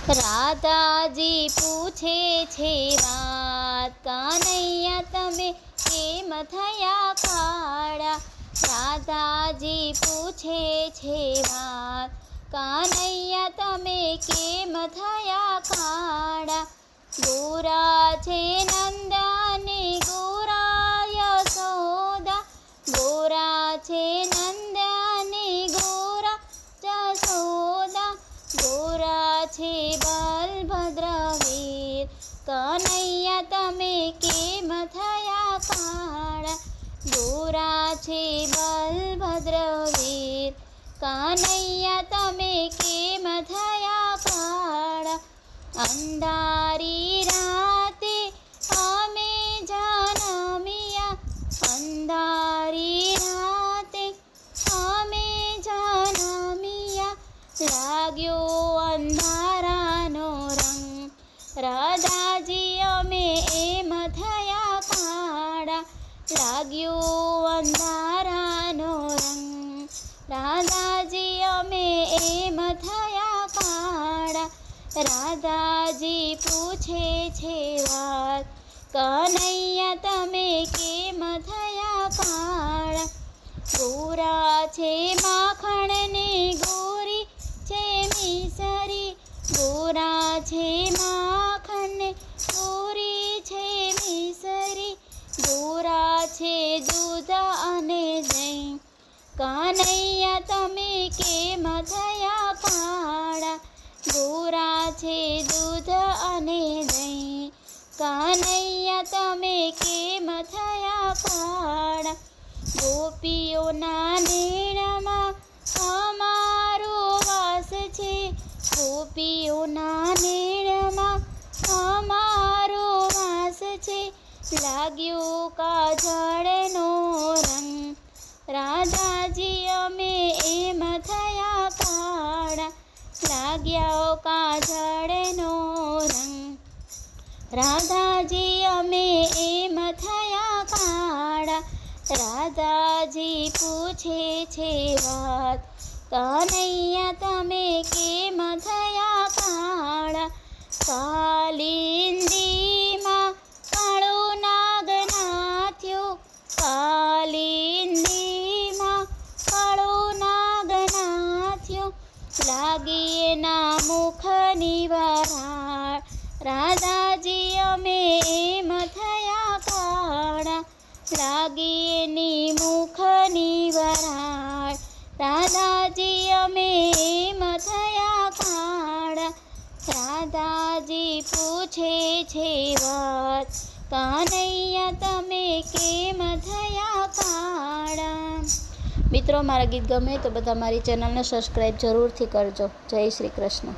રાધાજી પૂછે છે વાત, કનૈયા તમે કેમ થયા કાળા? રાધાજી પૂછે છે વાત, કનૈયા તમે કેમ થયા કાળા? ગોરા છે નંદ અને ગોરા યશોદા, ગોરા છે નંદ અને ગોરા જશોદા, ગોરા છે બલભદ્ર વીર, કનૈયા તમે કેમ થયા કાળા? ગોરા છે બલભદ્ર વીર, કનૈયા તમે કેમ થયા કાળા? અંધારી રાતે અમે જનમ્યા, અંધારી રાતે અમે જનમ્યા, લાગ્યો અંધારાનો રંગ, રાધાજી અમે એમ થયા કાળા? લાગ્યો અંધારાનો રંગ, રાધાજી અમે એમ થયા કાળા? રાધાજી પૂછે છે વાત, કનૈયા તમે કેમ થયા કાળા? ગોરા છે માખણ ને ગોરી છે મિસરી, ગોરા છે માખણ ને ગોરી છે મિસરી, ગોરા છે દૂધ અને દહીં, કનૈયા તમે કેમ થયા કાળા? ગોરા છે દૂધ અને દહીં, કનૈયા તમે કેમ થયા કાળા? ગોપીઓના નેણમાં અમારો વાસ છે, ગોપીઓના નેણમાં અમારો વાસ છે, લાગ્યો કાજળનો રંગ, રાધાજી અમે એમ થયા કાળા? લાગ્યો કાજળનો રંગ, રાધાજી અમે એમ થયા કાળા? રાધાજી પૂછે છે વાત, કનૈયા તમે કેમ થયા કાળા? કાલિંદીમાં કાળો નાગ નાથ્યો, કાલિંદીમાં કાળો નાગ નાથ્યો, લાગી એના મુખની વરાળ, રાધાજી અમે એમ થયા કાળા? લાગી એની મુખની વરાળ, રાધાજી અમે એમ થયા કાળા? રાધાજી પૂછે છે વાત, કનૈયા તમે કેમ થયા કાળા? મિત્રો, મારા ગીત ગમે તો બધા મારી ચેનલને સબસ્ક્રાઈબ જરૂરથી કરજો. જય શ્રી કૃષ્ણ.